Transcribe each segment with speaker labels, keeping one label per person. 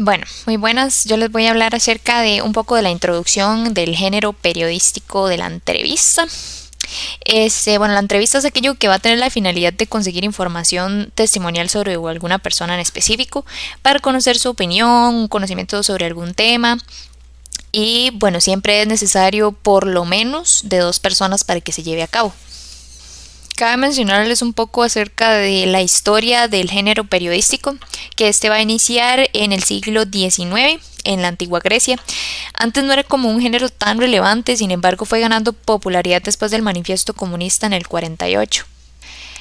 Speaker 1: Bueno, muy buenas. Yo les voy a hablar acerca de un poco de la introducción del género periodístico de la entrevista. Bueno, la entrevista es aquello que va a tener la finalidad de conseguir información testimonial sobre alguna persona en específico para conocer su opinión, un conocimiento sobre algún tema. Y bueno, siempre es necesario por lo menos de dos personas para que se lleve a cabo. Cabe mencionarles un poco acerca de la historia del género periodístico, que este va a iniciar en el siglo XIX, en la antigua Grecia. Antes no era como un género tan relevante, sin embargo fue ganando popularidad después del manifiesto comunista en el 48.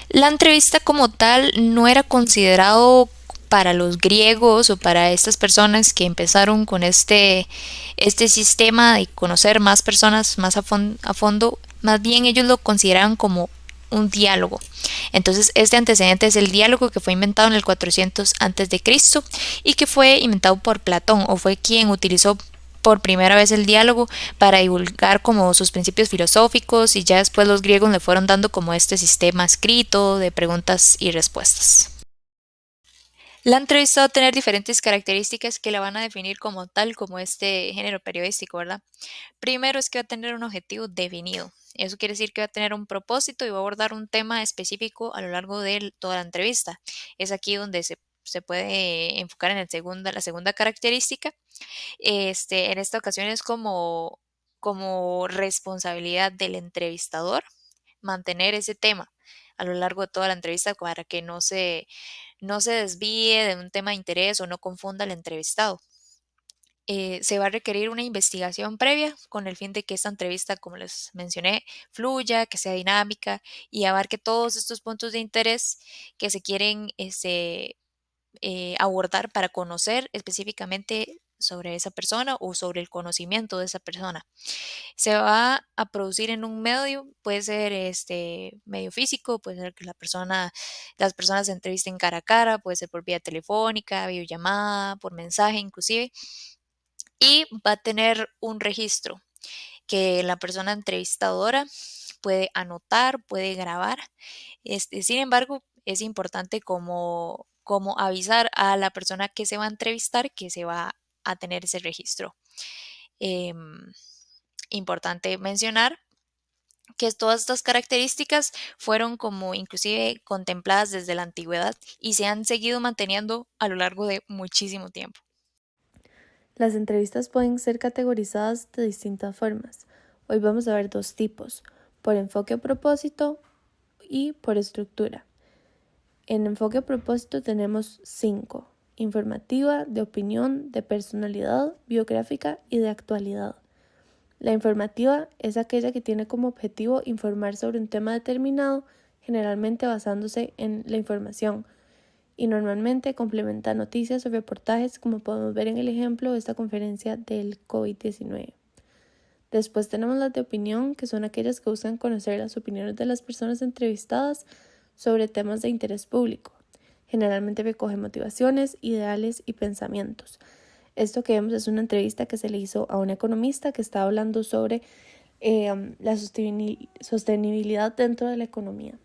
Speaker 1: La entrevista como tal no era considerado para los griegos o para estas personas que empezaron con este sistema de conocer más personas más a fondo, más bien ellos lo consideraban como un diálogo. Entonces, este antecedente es el diálogo que fue inventado en el 400 antes de Cristo y que fue inventado por Platón, o fue quien utilizó por primera vez el diálogo para divulgar como sus principios filosóficos, y ya después los griegos le fueron dando como este sistema escrito de preguntas y respuestas. La entrevista va a tener diferentes características que la van a definir como tal, como este género periodístico, ¿verdad? Primero es que va a tener un objetivo definido. Eso quiere decir que va a tener un propósito y va a abordar un tema específico a lo largo de toda la entrevista. Es aquí donde se puede enfocar en la segunda característica. En esta ocasión es como responsabilidad del entrevistador mantener ese tema a lo largo de toda la entrevista para que no se desvíe de un tema de interés o no confunda al entrevistado. Se va a requerir una investigación previa con el fin de que esta entrevista, como les mencioné, fluya, que sea dinámica y abarque todos estos puntos de interés que se quieren abordar para conocer específicamente sobre esa persona o sobre el conocimiento de esa persona. Se va a producir en un medio, puede ser medio físico, puede ser que las personas se entrevisten cara a cara, puede ser por vía telefónica, videollamada, por mensaje inclusive, y va a tener un registro que la persona entrevistadora puede anotar, puede grabar. Sin embargo, es importante como avisar a la persona que se va a entrevistar que se va a tener ese registro. Em, Importante mencionar que todas estas características fueron como inclusive contempladas desde la antigüedad y se han seguido manteniendo a lo largo de muchísimo tiempo.
Speaker 2: Las entrevistas pueden ser categorizadas de distintas formas. Hoy vamos a ver dos tipos, por enfoque o propósito y por estructura. En enfoque o propósito tenemos 5: informativa, de opinión, de personalidad, biográfica y de actualidad. La informativa es aquella que tiene como objetivo informar sobre un tema determinado, generalmente basándose en la información, y normalmente complementa noticias o reportajes, como podemos ver en el ejemplo de esta conferencia del COVID-19. Después tenemos las de opinión, que son aquellas que buscan conocer las opiniones de las personas entrevistadas sobre temas de interés público. Generalmente recoge motivaciones, ideales y pensamientos. Esto que vemos es una entrevista que se le hizo a un economista que estaba hablando sobre la sostenibilidad dentro de la economía.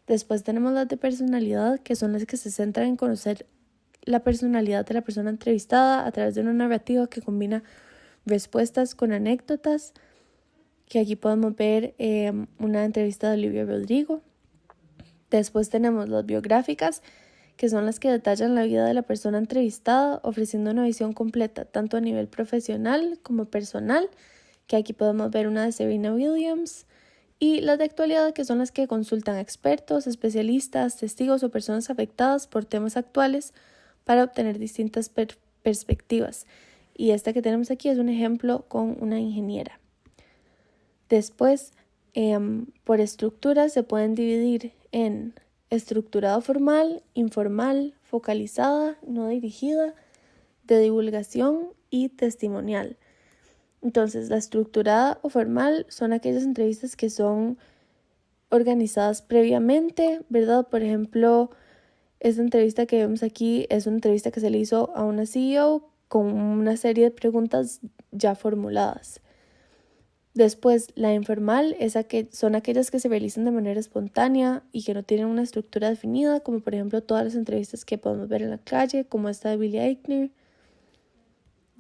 Speaker 2: Después tenemos las de personalidad, que son las que se centran en conocer la personalidad de la persona entrevistada a través de una narrativa que combina respuestas con anécdotas, que aquí podemos ver una entrevista de Olivia Rodrigo. Después tenemos las biográficas, que son las que detallan la vida de la persona entrevistada, ofreciendo una visión completa, tanto a nivel profesional como personal, que aquí podemos ver una de Serena Williams. Y las de actualidad, que son las que consultan a expertos, especialistas, testigos o personas afectadas por temas actuales para obtener distintas perspectivas. Y esta que tenemos aquí es un ejemplo con una ingeniera. Después, por estructuras se pueden dividir en estructurado formal, informal, focalizada, no dirigida, de divulgación y testimonial. Entonces, la estructurada o formal son aquellas entrevistas que son organizadas previamente, ¿verdad? Por ejemplo, esta entrevista que vemos aquí es una entrevista que se le hizo a una CEO con una serie de preguntas ya formuladas. Después, la informal son aquellas que se realizan de manera espontánea y que no tienen una estructura definida, como por ejemplo todas las entrevistas que podemos ver en la calle, como esta de Billy Eichner.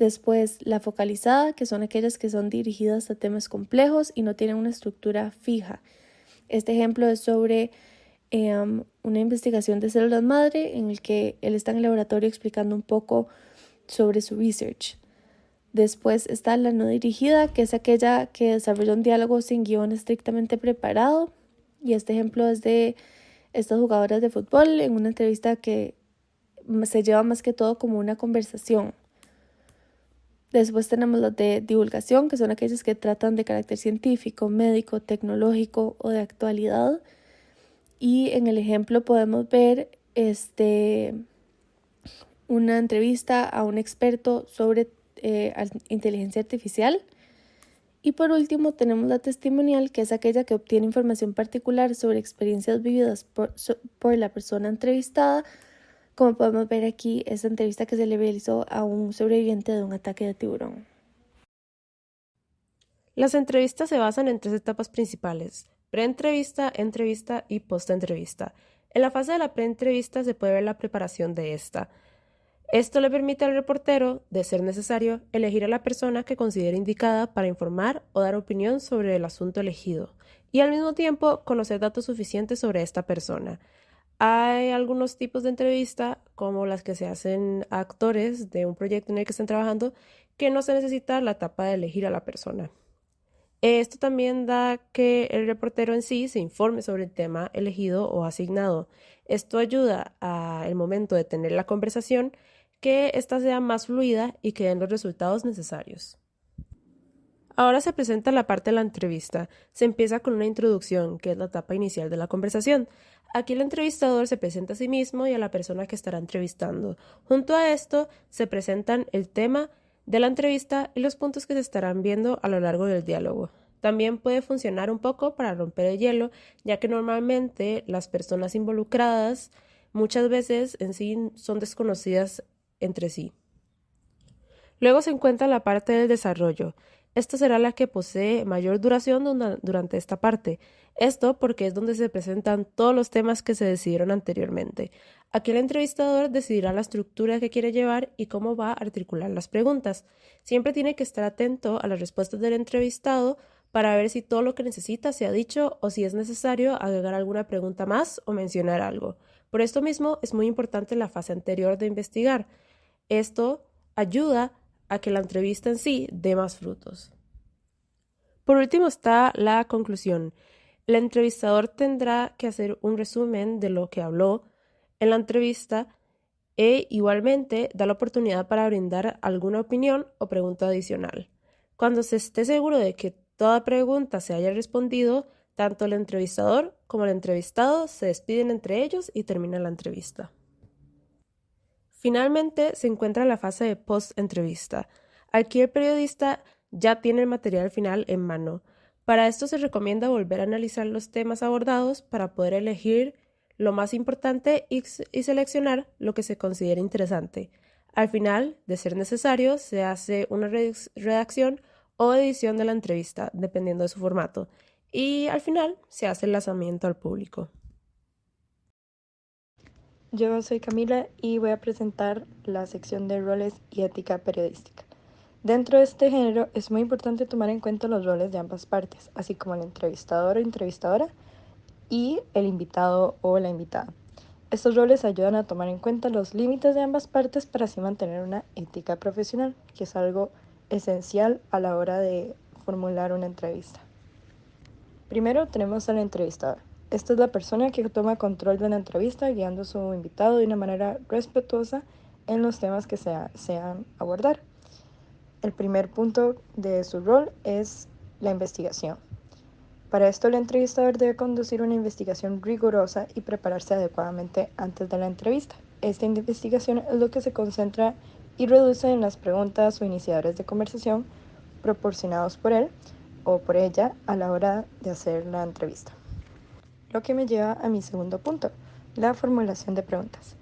Speaker 2: Después, la focalizada, que son aquellas que son dirigidas a temas complejos y no tienen una estructura fija. Este ejemplo es sobre una investigación de células madre en el que él está en el laboratorio explicando un poco sobre su research. Después está la no dirigida, que es aquella que desarrolla un diálogo sin guión estrictamente preparado. Y este ejemplo es de estas jugadoras de fútbol en una entrevista que se lleva más que todo como una conversación. Después tenemos las de divulgación, que son aquellas que tratan de carácter científico, médico, tecnológico o de actualidad. Y en el ejemplo podemos ver una entrevista a un experto sobre inteligencia artificial. Y por último tenemos la testimonial, que es aquella que obtiene información particular sobre experiencias vividas por la persona entrevistada. Como podemos ver aquí, esta entrevista que se le realizó a un sobreviviente de un ataque de tiburón.
Speaker 3: Las entrevistas se basan en 3 etapas principales: preentrevista, entrevista y postentrevista. En la fase de la preentrevista se puede ver la preparación de esta. Esto le permite al reportero, de ser necesario, elegir a la persona que considere indicada para informar o dar opinión sobre el asunto elegido, y al mismo tiempo conocer datos suficientes sobre esta persona. Hay algunos tipos de entrevista, como las que se hacen a actores de un proyecto en el que estén trabajando, que no se necesita la etapa de elegir a la persona. Esto también da que el reportero en sí se informe sobre el tema elegido o asignado. Esto ayuda al momento de tener la conversación que ésta sea más fluida y que den los resultados necesarios. Ahora se presenta la parte de la entrevista. Se empieza con una introducción, que es la etapa inicial de la conversación. Aquí el entrevistador se presenta a sí mismo y a la persona que estará entrevistando. Junto a esto se presentan el tema de la entrevista y los puntos que se estarán viendo a lo largo del diálogo. También puede funcionar un poco para romper el hielo, ya que normalmente las personas involucradas muchas veces en sí son desconocidas entre sí. Luego se encuentra la parte del desarrollo. Esta será la que posee mayor duración durante esta parte. Esto porque es donde se presentan todos los temas que se decidieron anteriormente. Aquí el entrevistador decidirá la estructura que quiere llevar y cómo va a articular las preguntas. Siempre tiene que estar atento a las respuestas del entrevistado para ver si todo lo que necesita se ha dicho o si es necesario agregar alguna pregunta más o mencionar algo. Por esto mismo es muy importante la fase anterior de investigar. Esto ayuda a que la entrevista en sí dé más frutos. Por último está la conclusión. El entrevistador tendrá que hacer un resumen de lo que habló en la entrevista e igualmente da la oportunidad para brindar alguna opinión o pregunta adicional. Cuando se esté seguro de que toda pregunta se haya respondido, tanto el entrevistador como el entrevistado se despiden entre ellos y termina la entrevista. Finalmente se encuentra la fase de post-entrevista. Aquí el periodista ya tiene el material final en mano. Para esto se recomienda volver a analizar los temas abordados para poder elegir lo más importante y seleccionar lo que se considere interesante. Al final, de ser necesario, se hace una redacción o edición de la entrevista, dependiendo de su formato, y al final se hace el lanzamiento al público.
Speaker 4: Yo soy Camila y voy a presentar la sección de roles y ética periodística. Dentro de este género es muy importante tomar en cuenta los roles de ambas partes, así como el entrevistador o entrevistadora y el invitado o la invitada. Estos roles ayudan a tomar en cuenta los límites de ambas partes para así mantener una ética profesional, que es algo esencial a la hora de formular una entrevista. Primero tenemos al entrevistador. Esta es la persona que toma control de la entrevista, guiando a su invitado de una manera respetuosa en los temas que se desean abordar. El primer punto de su rol es la investigación. Para esto, el entrevistador debe conducir una investigación rigurosa y prepararse adecuadamente antes de la entrevista. Esta investigación es lo que se concentra y reduce en las preguntas o iniciadores de conversación proporcionados por él o por ella a la hora de hacer la entrevista. Lo que me lleva a mi segundo punto, la formulación de preguntas.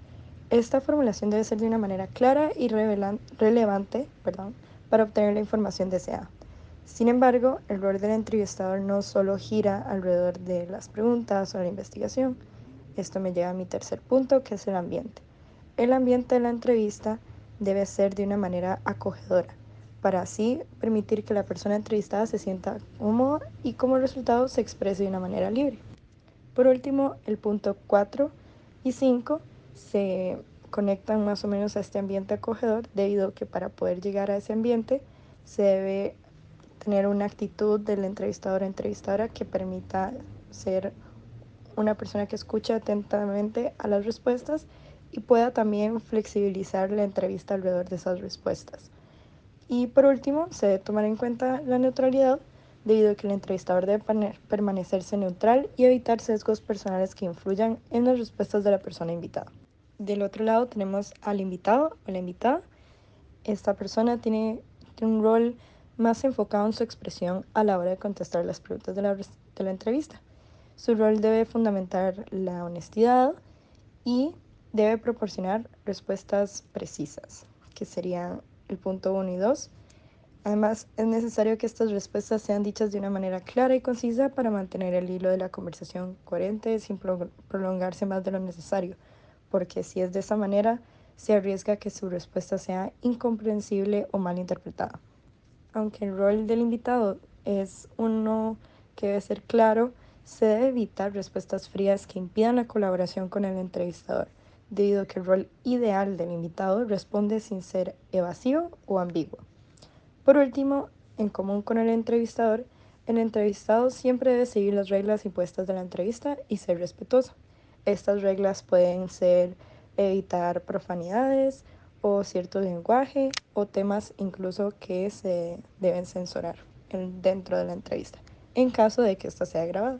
Speaker 4: Esta formulación debe ser de una manera clara y relevante para obtener la información deseada. Sin embargo, el rol del entrevistador no solo gira alrededor de las preguntas o la investigación. Esto me lleva a mi tercer punto, que es el ambiente. El ambiente de la entrevista debe ser de una manera acogedora, para así permitir que la persona entrevistada se sienta cómoda y como resultado se exprese de una manera libre. Por último, el punto 4 y 5 se conectan más o menos a este ambiente acogedor, debido a que para poder llegar a ese ambiente se debe tener una actitud del entrevistador o entrevistadora que permita ser una persona que escuche atentamente a las respuestas y pueda también flexibilizar la entrevista alrededor de esas respuestas. Y por último, se debe tomar en cuenta la neutralidad, debido a que el entrevistador debe permanecerse neutral y evitar sesgos personales que influyan en las respuestas de la persona invitada. Del otro lado tenemos al invitado o la invitada. Esta persona tiene un rol más enfocado en su expresión a la hora de contestar las preguntas de la entrevista. Su rol debe fundamentar la honestidad y debe proporcionar respuestas precisas, que serían el punto 1 y 2. Además, es necesario que estas respuestas sean dichas de una manera clara y concisa para mantener el hilo de la conversación coherente sin prolongarse más de lo necesario, porque si es de esa manera, se arriesga que su respuesta sea incomprensible o mal interpretada. Aunque el rol del invitado es uno que debe ser claro, se debe evitar respuestas frías que impidan la colaboración con el entrevistador, debido a que el rol ideal del invitado responde sin ser evasivo o ambiguo. Por último, en común con el entrevistado siempre debe seguir las reglas impuestas de la entrevista y ser respetuoso. Estas reglas pueden ser evitar profanidades o cierto lenguaje o temas incluso que se deben censurar dentro de la entrevista, en caso de que ésta sea grabada.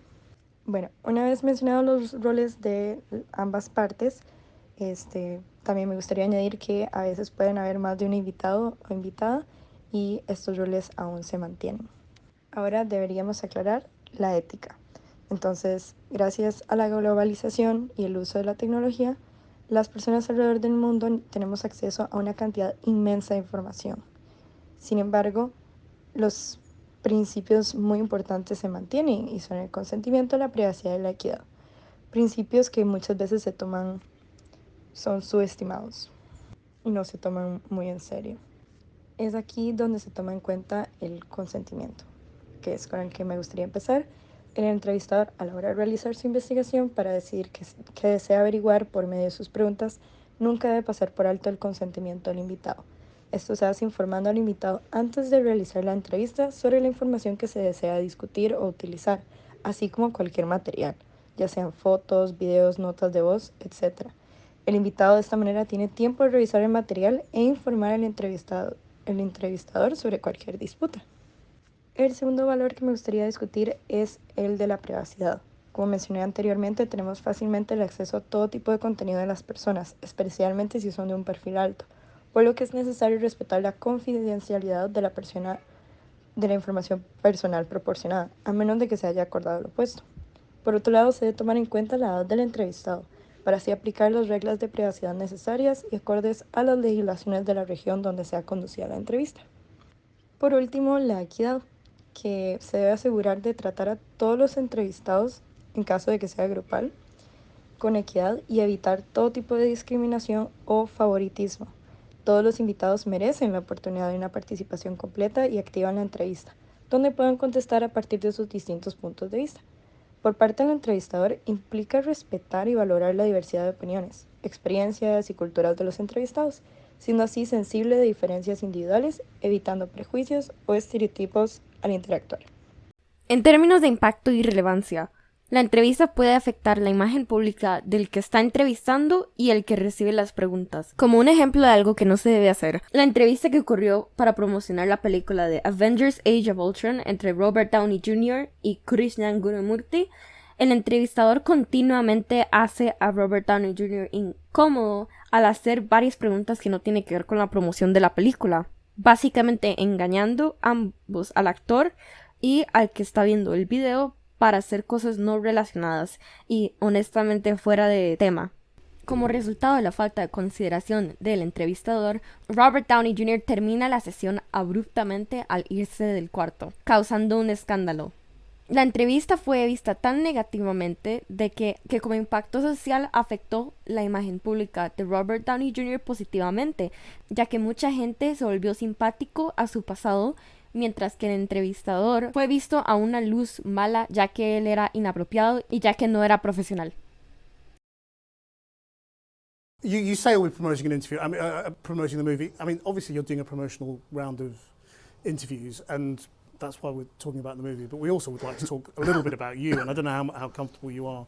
Speaker 4: Bueno, una vez mencionados los roles de ambas partes, también me gustaría añadir que a veces pueden haber más de un invitado o invitada y estos roles aún se mantienen. Ahora deberíamos aclarar la ética. Entonces, gracias a la globalización y el uso de la tecnología, las personas alrededor del mundo tenemos acceso a una cantidad inmensa de información. Sin embargo, los principios muy importantes se mantienen y son el consentimiento, la privacidad y la equidad. Principios que muchas veces son subestimados y no se toman muy en serio. Es aquí donde se toma en cuenta el consentimiento, que es con el que me gustaría empezar. El entrevistador, a la hora de realizar su investigación para decidir qué desea averiguar por medio de sus preguntas, nunca debe pasar por alto el consentimiento del invitado. Esto se hace informando al invitado antes de realizar la entrevista sobre la información que se desea discutir o utilizar, así como cualquier material, ya sean fotos, videos, notas de voz, etc. El invitado de esta manera tiene tiempo de revisar el material e informar al entrevistador sobre cualquier disputa. El segundo valor que me gustaría discutir es el de la privacidad. Como mencioné anteriormente, tenemos fácilmente el acceso a todo tipo de contenido de las personas, especialmente si son de un perfil alto, por lo que es necesario respetar la confidencialidad de la información personal proporcionada, a menos de que se haya acordado lo opuesto. Por otro lado, se debe tomar en cuenta la edad del entrevistado, para así aplicar las reglas de privacidad necesarias y acordes a las legislaciones de la región donde sea conducida la entrevista. Por último, la equidad, que se debe asegurar de tratar a todos los entrevistados, en caso de que sea grupal, con equidad y evitar todo tipo de discriminación o favoritismo. Todos los invitados merecen la oportunidad de una participación completa y activa en la entrevista, donde puedan contestar a partir de sus distintos puntos de vista. Por parte del entrevistador implica respetar y valorar la diversidad de opiniones, experiencias y culturas de los entrevistados, siendo así sensible de diferencias individuales, evitando prejuicios o estereotipos al interactuar.
Speaker 5: En términos de impacto y relevancia, la entrevista puede afectar la imagen pública del que está entrevistando y el que recibe las preguntas. Como un ejemplo de algo que no se debe hacer, la entrevista que ocurrió para promocionar la película de Avengers Age of Ultron entre Robert Downey Jr. y Krishnan Gurumurthy, el entrevistador continuamente hace a Robert Downey Jr. incómodo al hacer varias preguntas que no tienen que ver con la promoción de la película, básicamente engañando ambos al actor y al que está viendo el video para hacer cosas no relacionadas y honestamente fuera de tema. Como resultado de la falta de consideración del entrevistador, Robert Downey Jr. termina la sesión abruptamente al irse del cuarto, causando un escándalo. La entrevista fue vista tan negativamente de que como impacto social afectó la imagen pública de Robert Downey Jr. positivamente, ya que mucha gente se volvió simpático a su pasado, mientras que el entrevistador fue visto a una luz mala, ya que él era inapropiado y ya que no era profesional.
Speaker 6: You say we're promoting an interview, promoting the movie. I mean, obviously you're doing a promotional round of interviews, and that's why we're talking about the movie. But we also would like to talk a little bit about you, and I don't know how comfortable you are,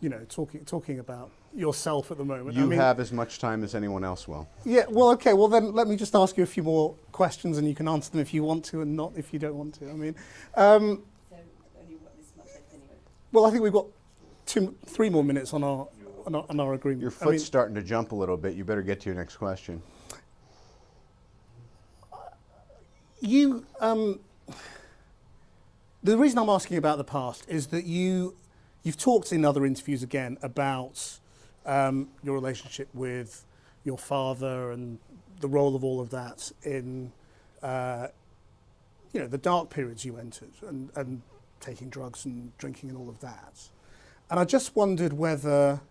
Speaker 6: you know, talking about yourself at the moment.
Speaker 7: You have as much time as anyone else will.
Speaker 6: Yeah, well, okay, well then let me just ask you a few more questions, and you can answer them if you want to, and not if you don't want to. I mean, well, I think we've got 3 more minutes on our agreement.
Speaker 7: Your foot's starting to jump a little bit. You better get to your next question.
Speaker 6: The reason I'm asking about the past is that you've talked in other interviews again about your relationship with your father and the role of all of that in the dark periods you entered and taking drugs and drinking and all of that. And I just wondered whether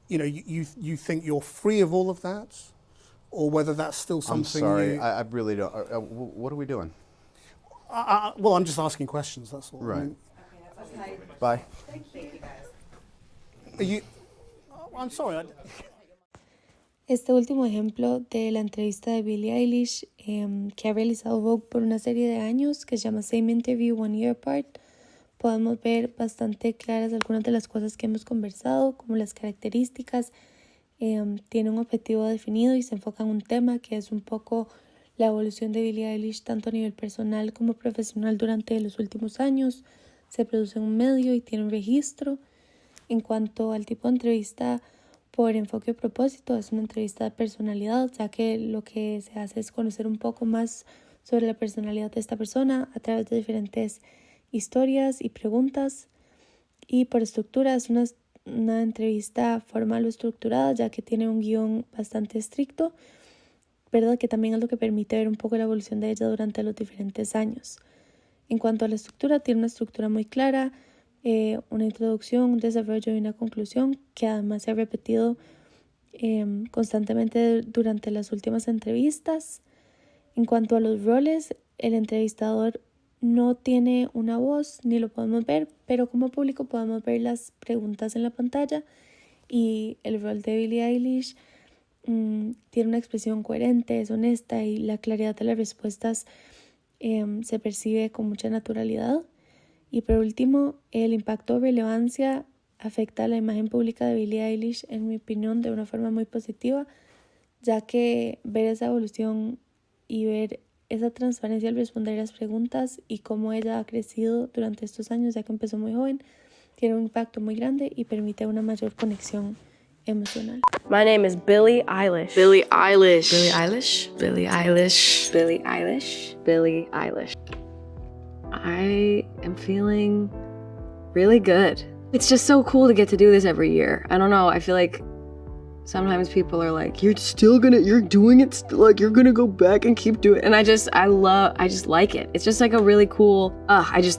Speaker 6: you think you're free of all of that, or whether that's still something.
Speaker 7: I'm sorry, I really don't. What are we doing?
Speaker 6: Well, I'm just asking questions, that's all.
Speaker 7: Right.
Speaker 6: I mean,
Speaker 7: okay, bye.
Speaker 6: Thank you, guys. I'm sorry.
Speaker 2: Este último ejemplo de la entrevista de Billie Eilish que ha realizado Vogue por una serie de años, que se llama Same Interview, One Year Apart, podemos ver bastante claras algunas de las cosas que hemos conversado, como las características. Tiene un objetivo definido y se enfoca en un tema que es un poco la evolución de Billie Eilish tanto a nivel personal como profesional durante los últimos años. Se produce en un medio y tiene un registro. En cuanto al tipo de entrevista por enfoque o propósito, es una entrevista de personalidad, ya que lo que se hace es conocer un poco más sobre la personalidad de esta persona a través de diferentes historias y preguntas. Y por estructura es una entrevista formal o estructurada, ya que tiene un guión bastante estricto, ¿verdad? Que también es lo que permite ver un poco la evolución de ella durante los diferentes años. En cuanto a la estructura, tiene una estructura muy clara, una introducción, un desarrollo y una conclusión, que además se ha repetido constantemente durante las últimas entrevistas. En cuanto a los roles, el entrevistador no tiene una voz ni lo podemos ver, pero como público podemos ver las preguntas en la pantalla, y el rol de Billie Eilish tiene una expresión coherente, es honesta, y la claridad de las respuestas se percibe con mucha naturalidad. Y por último, el impacto o relevancia afecta a la imagen pública de Billie Eilish, en mi opinión, de una forma muy positiva, ya que ver esa evolución y ver esa transparencia al responder las preguntas y cómo ella ha crecido durante estos años, ya que empezó muy joven, tiene un impacto muy grande y permite una mayor conexión emocional.
Speaker 8: My name is Billie Eilish.
Speaker 9: Billie Eilish.
Speaker 8: Billie Eilish.
Speaker 9: Billie Eilish.
Speaker 8: Billie Eilish.
Speaker 9: Billie Eilish. I am feeling really good. It's just so cool to get to do this every year. I don't know, I feel like sometimes people are like, you're doing it, like you're gonna go back and keep doing it. And I just like it. It's just like a really cool,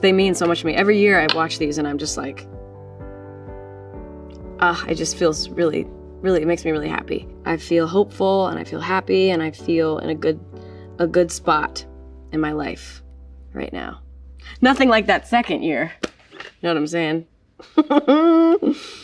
Speaker 9: they mean so much to me. Every year I watch these and I'm just like, it just feels really, really, it makes me really happy. I feel hopeful and I feel happy and I feel in a good spot in my life right now. Nothing like that second year. You know what I'm saying?